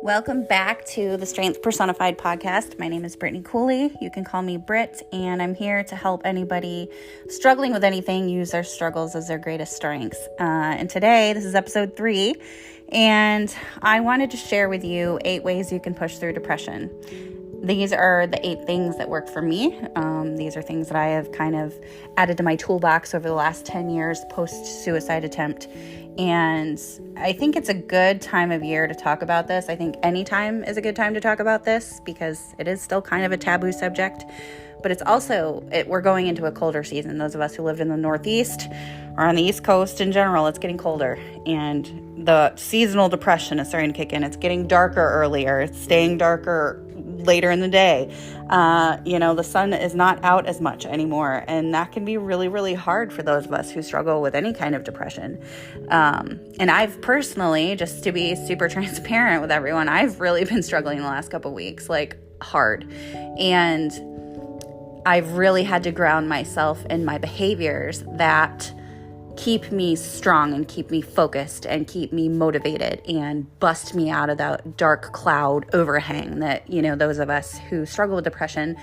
Welcome back to the Strength Personified podcast. My name is Brittany Cooley. You can call me Britt, and I'm here to help anybody struggling with anything use their struggles as their greatest strengths. And today, this is episode 3, and I wanted to share with you 8 ways you can push through depression. These are the 8 things that work for me. These are things that I have kind of added to my toolbox over the last 10 years post-suicide attempt. And I think it's a good time of year to talk about this. I think any time is a good time to talk about this because it is still kind of a taboo subject. But it's also, we're going into a colder season. Those of us who lived in the Northeast or on the East Coast in general, it's getting colder. And the seasonal depression is starting to kick in. It's getting darker earlier. It's staying darker later in the day. The sun is not out as much anymore. And that can be really, really hard for those of us who struggle with any kind of depression. And I've personally, just to be super transparent with everyone, I've really been struggling the last couple weeks, like hard. And I've really had to ground myself in my behaviors that keep me strong and keep me focused and keep me motivated and bust me out of that dark cloud overhang that, those of us who struggle with depression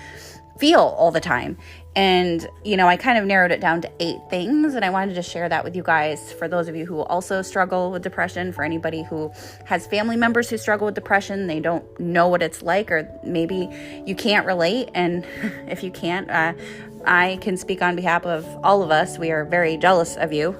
feel all the time. And, I kind of narrowed it down to 8 things, and I wanted to share that with you guys for those of you who also struggle with depression, for anybody who has family members who struggle with depression, they don't know what it's like, or maybe you can't relate. And if you can't, I can speak on behalf of all of us. We are very jealous of you.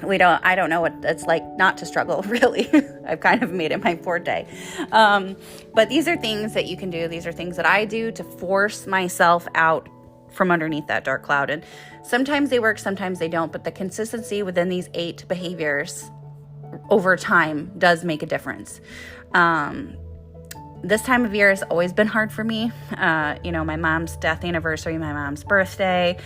I don't know what it's like not to struggle, really. I've kind of made it my forte. But these are things that you can do. These are things that I do to force myself out from underneath that dark cloud. And sometimes they work, sometimes they don't. But the consistency within these 8 behaviors over time does make a difference. This time of year has always been hard for me. My mom's death anniversary, my mom's birthday,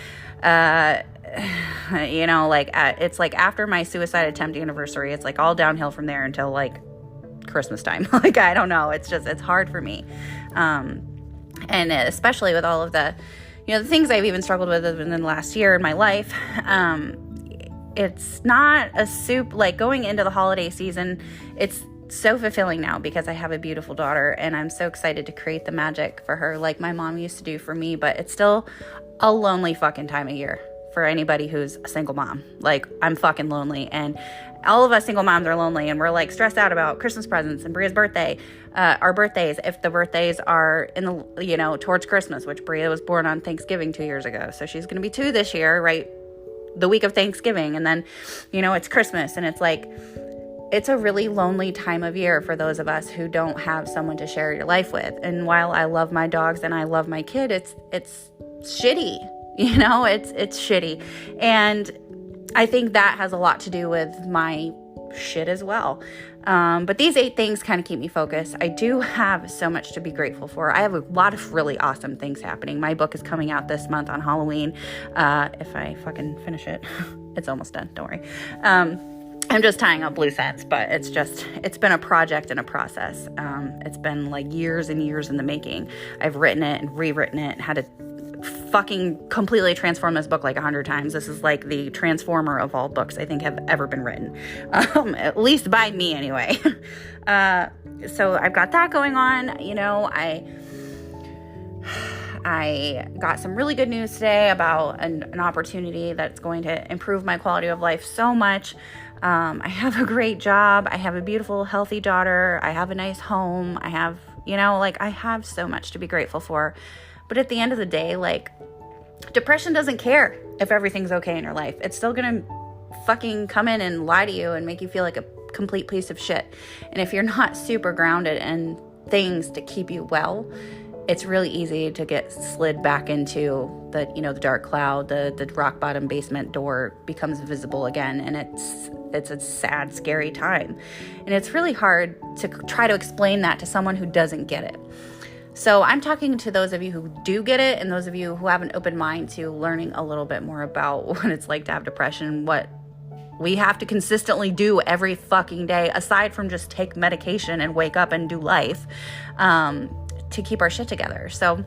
it's like after my suicide attempt anniversary, it's like all downhill from there until like Christmas time. I don't know. It's hard for me. And especially with all of the things I've even struggled with in the last year in my life. It's not a soup, like going into the holiday season. It's so fulfilling now because I have a beautiful daughter and I'm so excited to create the magic for her like my mom used to do for me, but it's still a lonely fucking time of year for anybody who's a single mom. Like, I'm fucking lonely, and all of us single moms are lonely, and we're like stressed out about Christmas presents and Bria's birthday, our birthdays, if the birthdays are in the, towards Christmas, which Bria was born on Thanksgiving 2 years ago. So she's going to be 2 this year, right? The week of Thanksgiving. And then, it's Christmas, and it's like, it's a really lonely time of year for those of us who don't have someone to share your life with. And while I love my dogs and I love my kid, it's shitty. It's shitty. And I think that has a lot to do with my shit as well. But these 8 things kind of keep me focused. I do have so much to be grateful for. I have a lot of really awesome things happening. My book is coming out this month on Halloween. If I fucking finish it, it's almost done. Don't worry. I'm just tying up loose ends, but it's been a project and a process. It's been like years and years in the making. I've written it and rewritten it and had to fucking completely transform this book like 100 times. This is like the transformer of all books I think have ever been written, at least by me anyway. So I've got that going on. I got some really good news today about an opportunity that's going to improve my quality of life so much. I have a great job. I have a beautiful, healthy daughter. I have a nice home. I have, I have so much to be grateful for. But at the end of the day, depression doesn't care if everything's okay in your life. It's still going to fucking come in and lie to you and make you feel like a complete piece of shit. And if you're not super grounded in things to keep you well, it's really easy to get slid back into the dark cloud. The rock bottom basement door becomes visible again, and it's a sad, scary time. And it's really hard to try to explain that to someone who doesn't get it. So I'm talking to those of you who do get it, and those of you who have an open mind to learning a little bit more about what it's like to have depression, what we have to consistently do every fucking day, aside from just take medication and wake up and do life, to keep our shit together. So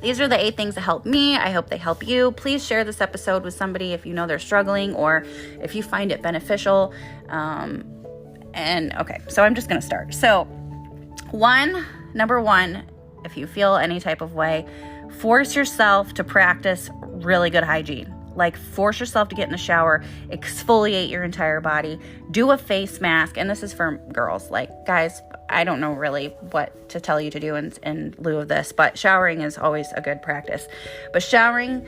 these are the 8 things that help me. I hope they help you. Please share this episode with somebody if you know they're struggling or if you find it beneficial. And okay, so I'm just going to start. So number one, if you feel any type of way, force yourself to practice really good hygiene. Like, force yourself to get in the shower, exfoliate your entire body, do a face mask. And this is for girls. Like, guys, I don't know really what to tell you to do in lieu of this, but showering is always a good practice. But showering,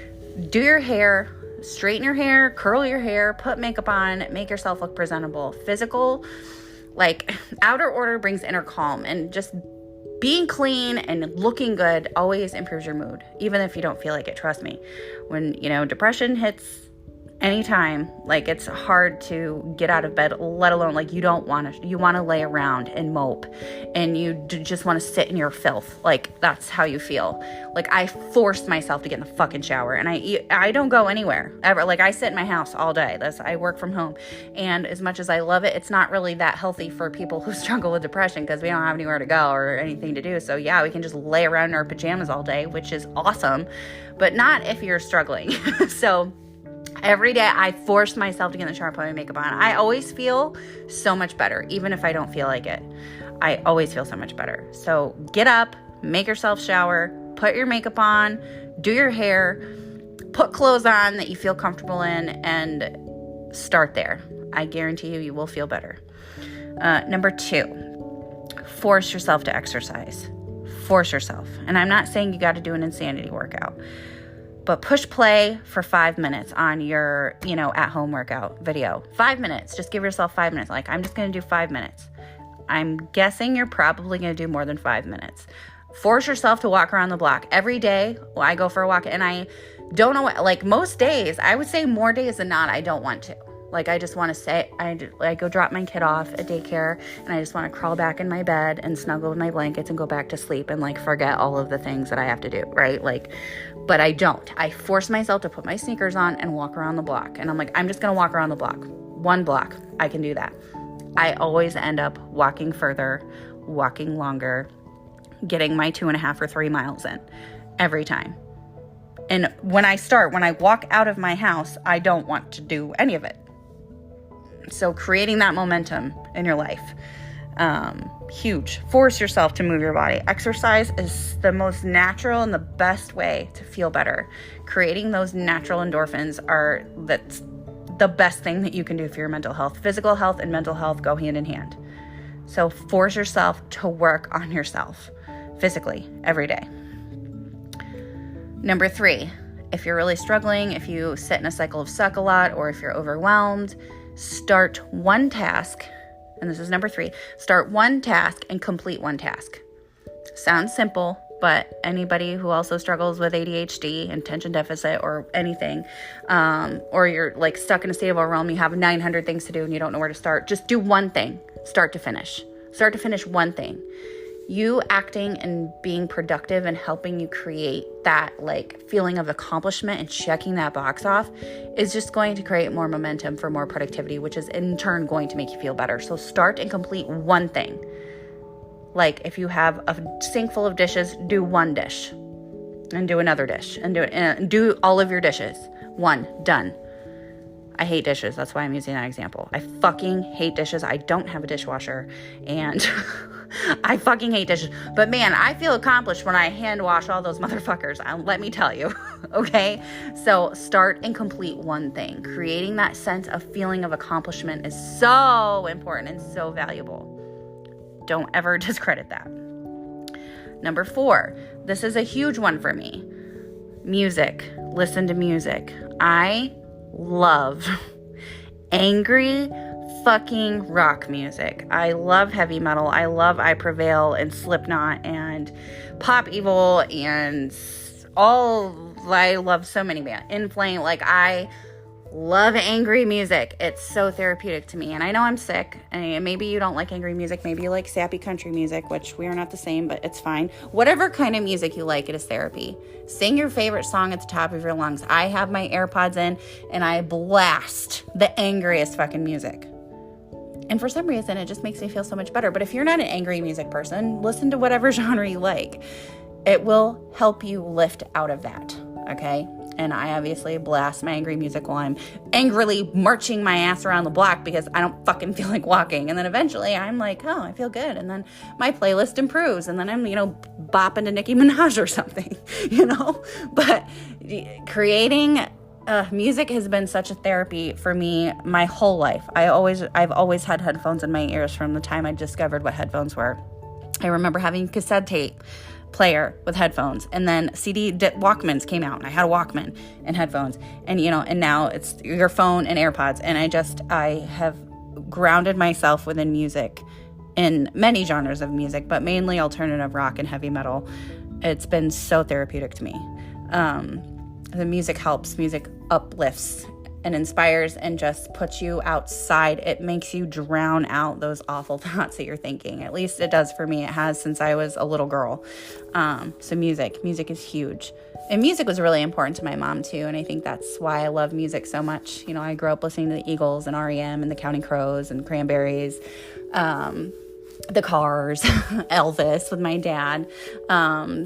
do your hair, straighten your hair, curl your hair, put makeup on, make yourself look presentable. Physical, like, outer order brings inner calm, and just being clean and looking good always improves your mood, even if you don't feel like it. Trust me. When, depression hits anytime, like, it's hard to get out of bed, let alone, like, you want to lay around and mope, and you just want to sit in your filth. Like, that's how you feel. Like, I forced myself to get in the fucking shower, and I don't go anywhere ever. Like, I sit in my house all day. I work from home, and as much as I love it, it's not really that healthy for people who struggle with depression, because we don't have anywhere to go or anything to do. So yeah, we can just lay around in our pajamas all day, which is awesome, but not if you're struggling. So every day I force myself to get in the shower, put my makeup on. I always feel so much better, even if I don't feel like it. I always feel so much better. So get up, make yourself shower, put your makeup on, do your hair, put clothes on that you feel comfortable in, and start there. I guarantee you will feel better. Number 2, force yourself to exercise. Force yourself. And I'm not saying you got to do an insanity workout, but push play for 5 minutes on your, at-home workout video. 5 minutes. Just give yourself 5 minutes. Like, I'm just going to do 5 minutes. I'm guessing you're probably going to do more than 5 minutes. Force yourself to walk around the block. Every day, I go for a walk, and I don't know what, like, most days, I would say more days than not, I don't want to. Like, I just want to say, I go drop my kid off at daycare, and I just want to crawl back in my bed and snuggle with my blankets and go back to sleep and, like, forget all of the things that I have to do, right? Like, but I don't. I force myself to put my sneakers on and walk around the block. And I'm like, I'm just going to walk around the block. 1 block. I can do that. I always end up walking further, walking longer, getting my 2.5 or 3 miles in every time. And when I walk out of my house, I don't want to do any of it. So creating that momentum in your life, huge. Force yourself to move your body. Exercise is the most natural and the best way to feel better. Creating those natural endorphins that's the best thing that you can do for your mental health. Physical health and mental health go hand in hand. So force yourself to work on yourself physically every day. Number 3, if you're really struggling, if you sit in a cycle of suck a lot, or if you're overwhelmed, start one task, and this is number 3, start one task and complete one task. Sounds simple, but anybody who also struggles with ADHD, attention deficit, or anything, or you're like stuck in a state of overwhelm, you have 900 things to do and you don't know where to start, just do one thing, start to finish one thing. You acting and being productive and helping you create that, like, feeling of accomplishment and checking that box off is just going to create more momentum for more productivity, which is in turn going to make you feel better. So start and complete one thing. Like, if you have a sink full of dishes, do one dish and do another dish and do all of your dishes. 1, done. I hate dishes. That's why I'm using that example. I fucking hate dishes. I don't have a dishwasher, and I fucking hate dishes. But man, I feel accomplished when I hand wash all those motherfuckers. Let me tell you. Okay? So start and complete one thing. Creating that sense of feeling of accomplishment is so important and so valuable. Don't ever discredit that. Number 4, this is a huge one for me. Music. Listen to music. I love angry fucking rock music. I love heavy metal. I love I Prevail and Slipknot and Pop Evil and I love so many bands. In Flame. Like, I love angry music. It's so therapeutic to me. And I know I'm sick, and maybe you don't like angry music. Maybe you like sappy country music, which we are not the same, but it's fine. Whatever kind of music you like, it is therapy. Sing your favorite song at the top of your lungs. I have my AirPods in, and I blast the angriest fucking music. And for some reason, it just makes me feel so much better. But if you're not an angry music person, listen to whatever genre you like. It will help you lift out of that, okay? And I obviously blast my angry music while I'm angrily marching my ass around the block because I don't fucking feel like walking. And then eventually I'm like, oh, I feel good. And then my playlist improves. And then I'm, bopping to Nicki Minaj or something, But creating music has been such a therapy for me my whole life. I've always had headphones in my ears from the time I discovered what headphones were. I remember having cassette tape player with headphones, and then CD Walkmans came out, and I had a Walkman and headphones, and and now it's your phone and AirPods. And I have grounded myself within music in many genres of music, but mainly alternative rock and heavy metal. It's been so therapeutic to me. The music helps, music uplifts and inspires and just puts you outside. It makes you drown out those awful thoughts that you're thinking. At least it does for me. It has since I was a little girl. So music is huge. And music was really important to my mom too. And I think that's why I love music so much. I grew up listening to the Eagles and REM and the Counting Crows and Cranberries, the Cars, Elvis with my dad.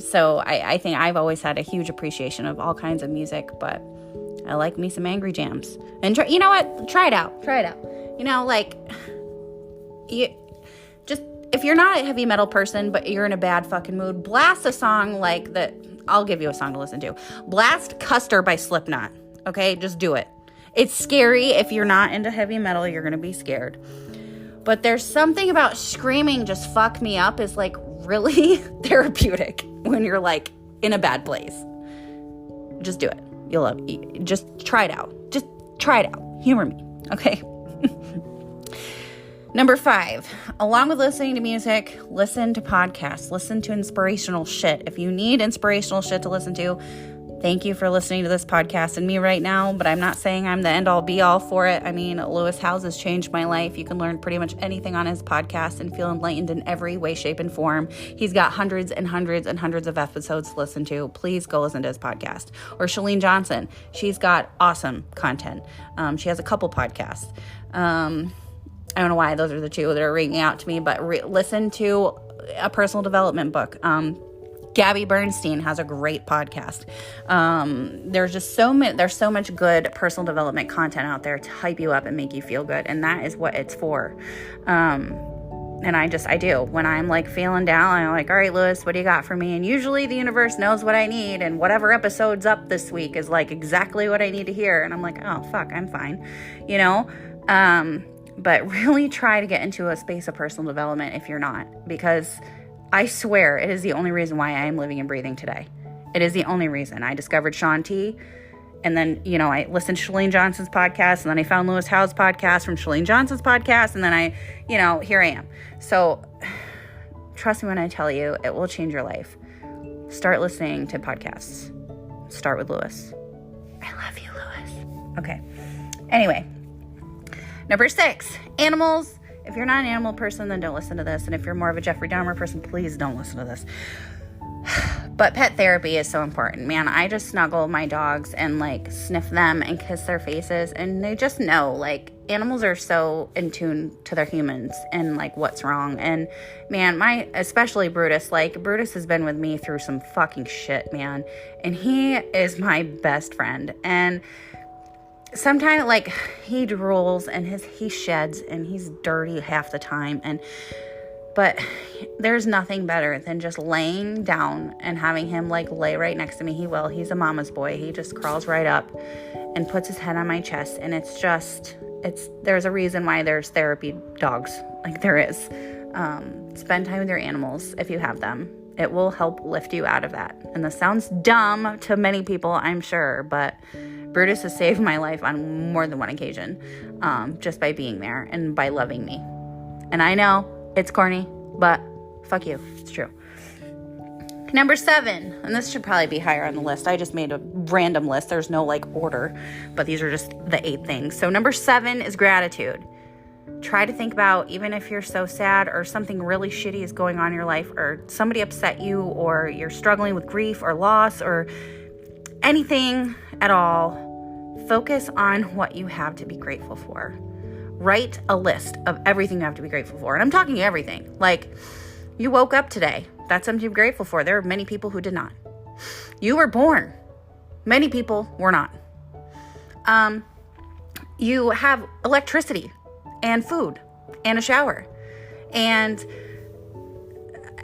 So I think I've always had a huge appreciation of all kinds of music, but I like me some angry jams. And you know what? Try it out. If you're not a heavy metal person, but you're in a bad fucking mood, blast a song like that. I'll give you a song to listen to. Blast Custer by Slipknot. Okay? Just do it. It's scary. If you're not into heavy metal, you're going to be scared. But there's something about screaming just fuck me up is like really therapeutic when you're like in a bad place. Just do it. You'll love it. Just try it out. Just try it out. Humor me. Okay. Number 5, along with listening to music, listen to podcasts, listen to inspirational shit. If you need inspirational shit to listen to, thank you for listening to this podcast and me right now, but I'm not saying I'm the end all be all for it. I mean, Lewis Howes has changed my life. You can learn pretty much anything on his podcast and feel enlightened in every way, shape, and form. He's got hundreds and hundreds and hundreds of episodes to listen to. Please go listen to his podcast. Or Chalene Johnson. She's got awesome content. She has a couple podcasts. I don't know why those are the two that are ringing out to me, but listen to a personal development book. Gabby Bernstein has a great podcast. There's so much good personal development content out there to hype you up and make you feel good. And that is what it's for. And I do. When I'm like feeling down, I'm like, all right, Lewis, what do you got for me? And usually the universe knows what I need. And whatever episode's up this week is like exactly what I need to hear. And I'm like, oh, fuck, I'm fine. But really try to get into a space of personal development if you're not, because I swear it is the only reason why I am living and breathing today. It is the only reason. I discovered Shaun T, and then, I listened to Chalene Johnson's podcast, and then I found Lewis Howes' podcast from Chalene Johnson's podcast, and then here I am. So trust me when I tell you, it will change your life. Start listening to podcasts. Start with Lewis. I love you, Lewis. Okay. Anyway. Number 6, animals. If you're not an animal person, then don't listen to this. And if you're more of a Jeffrey Dahmer person, please don't listen to this. But pet therapy is so important. Man, I just snuggle my dogs and like sniff them and kiss their faces. And they just know, like, animals are so in tune to their humans and like what's wrong. And man, especially Brutus, like Brutus has been with me through some fucking shit, man. And he is my best friend. And sometimes like he drools and he sheds and he's dirty half the time, but there's nothing better than just laying down and having him like lay right next to me. He's a mama's boy. He just crawls right up and puts his head on my chest, and there's a reason why there's therapy dogs, like there is. Spend time with your animals if you have them. It will help lift you out of that. And this sounds dumb to many people, I'm sure, but Brutus has saved my life on more than one occasion, just by being there and by loving me. And I know it's corny, but fuck you. It's true. Number 7, and this should probably be higher on the list. I just made a random list. There's no like order, but these are just the 8 things. So number 7 is gratitude. Try to think about, even if you're so sad or something really shitty is going on in your life, or somebody upset you, or you're struggling with grief or loss or anything at all, focus on what you have to be grateful for. Write a list of everything you have to be grateful for. And I'm talking everything. Like, you woke up today. That's something to be grateful for. There are many people who did not. You were born. Many people were not. You have electricity and food and a shower and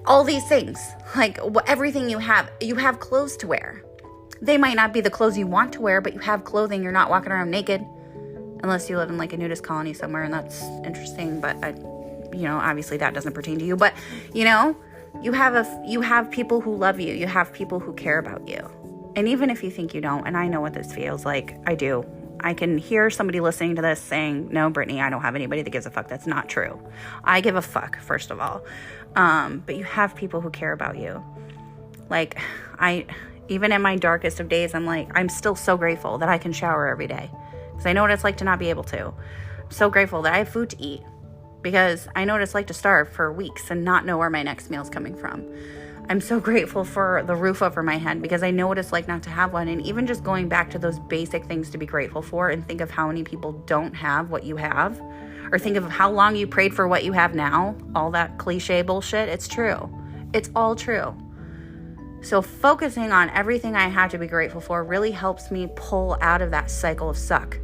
all these things, like everything you have clothes to wear. They might not be the clothes you want to wear, but you have clothing. You're not walking around naked unless you live in like a nudist colony somewhere, and that's interesting, but obviously that doesn't pertain to you. But you have people who love you. You have people who care about you. And even if you think you don't, and I know what this feels like, I do. I can hear somebody listening to this saying, no, Brittany, I don't have anybody that gives a fuck. That's not true. I give a fuck, first of all. But you have people who care about you. Like, even in my darkest of days, I'm still so grateful that I can shower every day. Because I know what it's like to not be able to. I'm so grateful that I have food to eat. Because I know what it's like to starve for weeks and not know where my next meal's coming from. I'm so grateful for the roof over my head because I know what it's like not to have one. And even just going back to those basic things to be grateful for, and think of how many people don't have what you have, or think of how long you prayed for what you have now, all that cliche bullshit. It's true. It's all true. So focusing on everything I have to be grateful for really helps me pull out of that cycle of suck.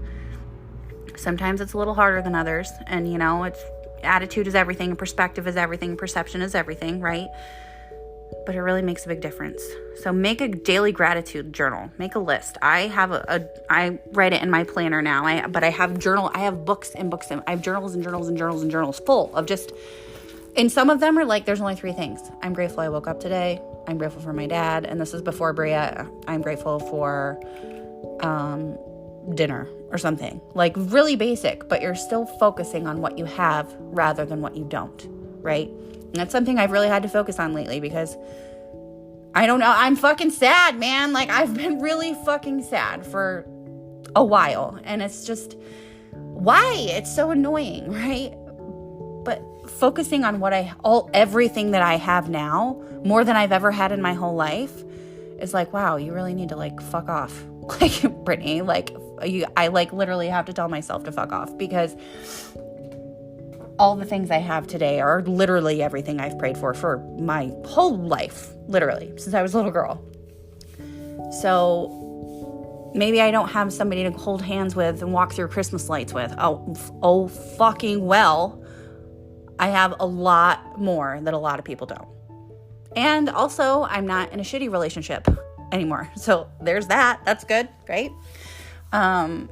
Sometimes it's a little harder than others. And it's attitude is everything, and perspective is everything, and perception is everything, right? But it really makes a big difference. So make a daily gratitude journal. Make a list. I have I write it in my planner now. I have books and books. I have journals and journals and journals and journals full of just, and some of them are like, there's only 3 things. I'm grateful I woke up today. I'm grateful for my dad. And this is before Bria. I'm grateful for dinner or something. Like really basic, but you're still focusing on what you have rather than what you don't, right? And that's something I've really had to focus on lately because I don't know. I'm fucking sad, man. Like I've been really fucking sad for a while. And it's just, why? It's so annoying, right? But focusing on everything that I have now, more than I've ever had in my whole life, is like, wow, you really need to like fuck off. Like Brittany, I literally have to tell myself to fuck off because all the things I have today are literally everything I've prayed for my whole life, literally, since I was a little girl. So maybe I don't have somebody to hold hands with and walk through Christmas lights with. Oh, fucking well, I have a lot more that a lot of people don't. And also, I'm not in a shitty relationship anymore. So there's that. That's good, right?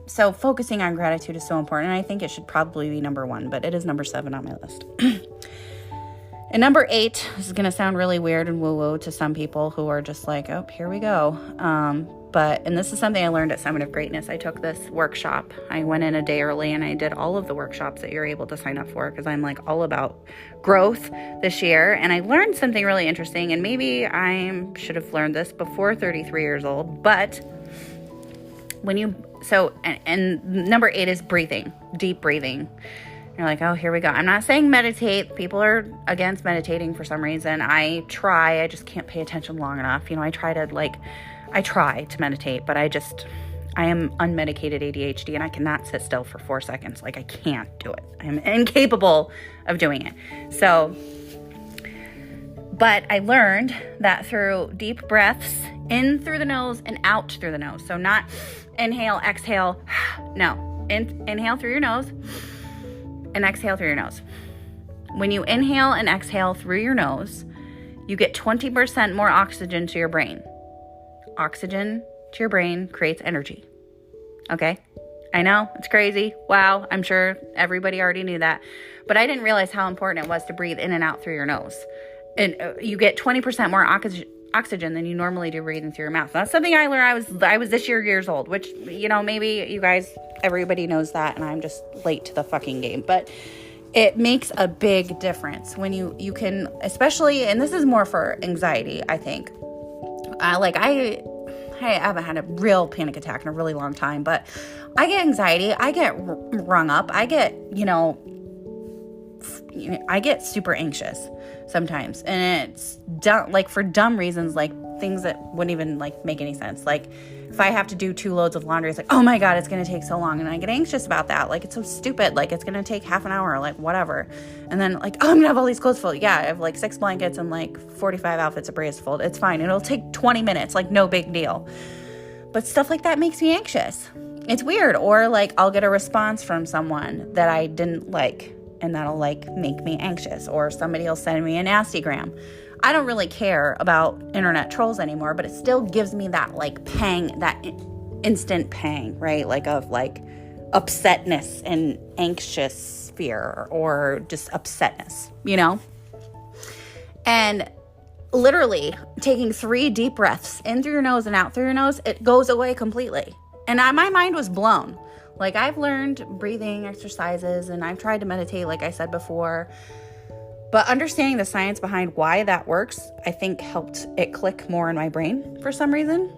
So focusing on gratitude is so important. And I think it should probably be number 1, but it is number 7 on my list. And number 8, this is going to sound really weird and woo-woo to some people who are just like, oh, here we go. And this is something I learned at Summit of Greatness. I took this workshop. I went in a day early and I did all of the workshops that you're able to sign up for because I'm like all about growth this year. And I learned something really interesting, and maybe I should have learned this before 33 years old, but and number 8 is breathing, deep breathing. You're like, oh, here we go. I'm not saying meditate. People are against meditating for some reason. I just can't pay attention long enough. I try to meditate, but I am unmedicated ADHD and I cannot sit still for 4 seconds. Like I can't do it. I am incapable of doing it. But I learned that through deep breaths, in through the nose and out through the nose. So not inhale, exhale. No, inhale through your nose and exhale through your nose. When you inhale and exhale through your nose, you get 20% more oxygen to your brain. Oxygen to your brain creates energy. Okay? I know, it's crazy. Wow, I'm sure everybody already knew that. But I didn't realize how important it was to breathe in and out through your nose. And you get 20% more oxygen than you normally do breathing through your mouth. That's something I learned. I was this years old, which, maybe you guys, everybody knows that, and I'm just late to the fucking game. But it makes a big difference when you can, especially, and this is more for anxiety, I think. I haven't had a real panic attack in a really long time, but I get anxiety. I get rung up. I get, I get super anxious sometimes, and it's dumb, for dumb reasons, things that wouldn't even make any sense. If I have to do 2 loads of laundry, it's like, oh my God, it's going to take so long. And I get anxious about that. It's so stupid. It's going to take half an hour, whatever. And then oh, I'm going to have all these clothes folded. Yeah, I have 6 blankets and 45 outfits of Bria's to fold. It's fine. It'll take 20 minutes, no big deal. But stuff like that makes me anxious. It's weird. Or like I'll get a response from someone that I didn't like, and that'll like make me anxious. Or somebody will send me a nastygram. I don't really care about internet trolls anymore, but it still gives me that like pang, that instant pang, right? Like of like upsetness and anxious fear or just upsetness, you know? And literally taking 3 deep breaths in through your nose and out through your nose, it goes away completely. And my mind was blown. Like I've learned breathing exercises and I've tried to meditate, like I said before. But understanding the science behind why that works, I think helped it click more in my brain for some reason.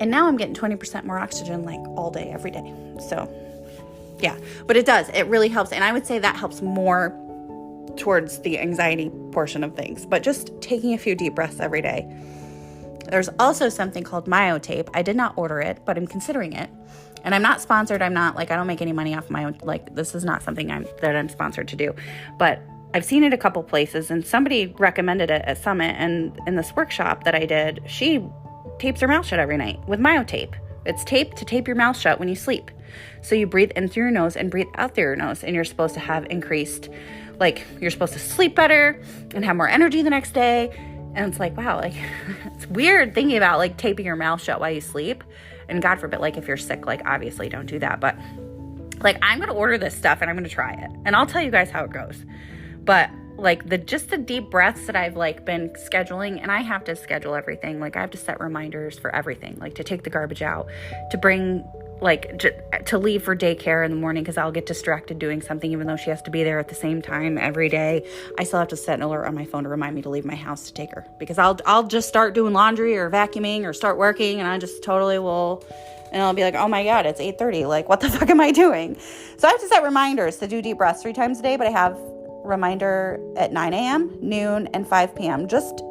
And now I'm getting 20% more oxygen like all day, every day. So yeah, but it does. It really helps. And I would say that helps more towards the anxiety portion of things. But just taking a few deep breaths every day. There's also something called MyoTape. I did not order it, but I'm considering it. And I'm not sponsored. I don't make any money off this is not something that I'm sponsored to do. But I've seen it a couple places, and somebody recommended it at Summit, and in this workshop that I did, she tapes her mouth shut every night with MyoTape. It's tape to tape your mouth shut when you sleep. So you breathe in through your nose and breathe out through your nose, and you're supposed to have increased, you're supposed to sleep better and have more energy the next day. And it's like, wow, it's weird thinking about taping your mouth shut while you sleep. And God forbid, if you're sick, obviously don't do that. But I'm going to order this stuff and I'm going to try it, and I'll tell you guys how it goes. But the deep breaths that I've been scheduling, and I have to schedule everything. I have to set reminders for everything, to take the garbage out, to bring, to leave for daycare in the morning because I'll get distracted doing something even though she has to be there at the same time every day. I still have to set an alert on my phone to remind me to leave my house to take her, because I'll just start doing laundry or vacuuming or start working, and I just totally will. And I'll be like, oh my God, it's 8:30. What the fuck am I doing? So I have to set reminders to do deep breaths 3 times a day, but I have reminder at 9 a.m., noon, and 5 p.m. Just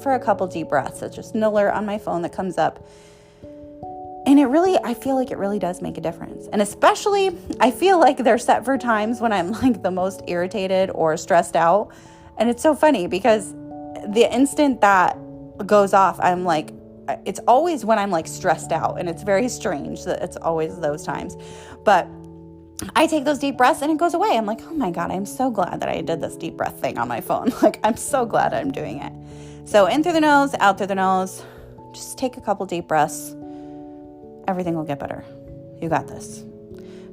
for a couple deep breaths. It's just an alert on my phone that comes up. And I feel like it really does make a difference. And especially, I feel like they're set for times when I'm the most irritated or stressed out. And it's so funny because the instant that goes off, I'm it's always when I'm stressed out. And it's very strange that it's always those times. But I take those deep breaths and it goes away. I'm like, oh my God, I'm so glad that I did this deep breath thing on my phone. I'm so glad I'm doing it. So in through the nose, out through the nose, just take a couple deep breaths. Everything will get better. You got this.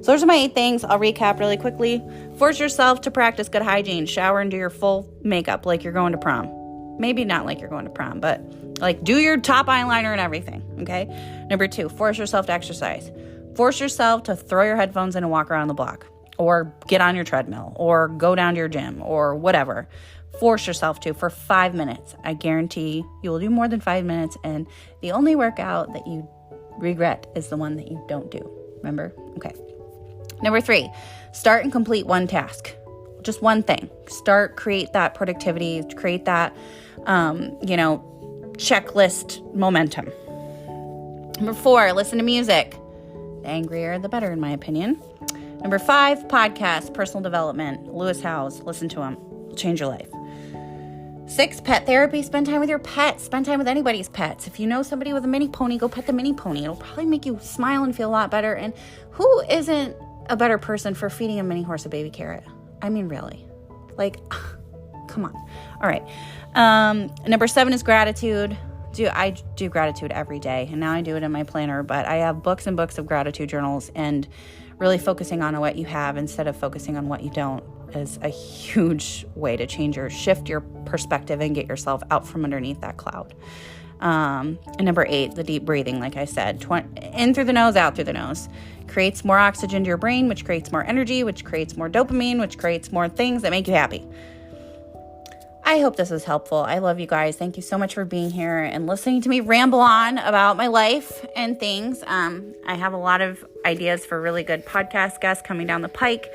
So those are my 8 things. I'll recap really quickly. Force yourself to practice good hygiene. Shower and do your full makeup like you're going to prom. Maybe not like you're going to prom, but do your top eyeliner and everything, okay? Number 2, force yourself to exercise. Force yourself to throw your headphones in and walk around the block, or get on your treadmill, or go down to your gym, or whatever. Force yourself to for 5 minutes. I guarantee you will do more than 5 minutes, and the only workout that you regret is the one that you don't do. Remember? Okay. Number 3, start and complete one task. Just one thing. Create that productivity, create that, checklist momentum. Number 4, listen to music. The angrier, the better, in my opinion. Number 5, podcast, personal development. Lewis Howes, listen to him. It'll change your life. 6, pet therapy. Spend time with your pets. Spend time with anybody's pets. If you know somebody with a mini pony, go pet the mini pony. It'll probably make you smile and feel a lot better. And who isn't a better person for feeding a mini horse a baby carrot? I mean, really. Come on. All right. Number 7 is gratitude. I do gratitude every day, and now I do it in my planner, but I have books and books of gratitude journals, and really focusing on what you have instead of focusing on what you don't is a huge way to shift your perspective and get yourself out from underneath that cloud. And number 8, the deep breathing, like I said, in through the nose, out through the nose, creates more oxygen to your brain, which creates more energy, which creates more dopamine, which creates more things that make you happy. I hope this was helpful. I love you guys. Thank you so much for being here and listening to me ramble on about my life and things. I have a lot of ideas for really good podcast guests coming down the pike.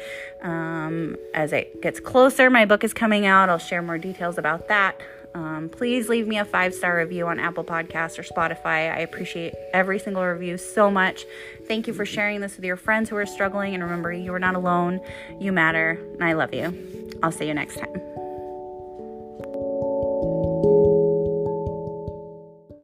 As it gets closer, my book is coming out. I'll share more details about that. Please leave me a 5-star review on Apple Podcasts or Spotify. I appreciate every single review so much. Thank you for sharing this with your friends who are struggling. And remember, you are not alone. You matter. And I love you. I'll see you next time.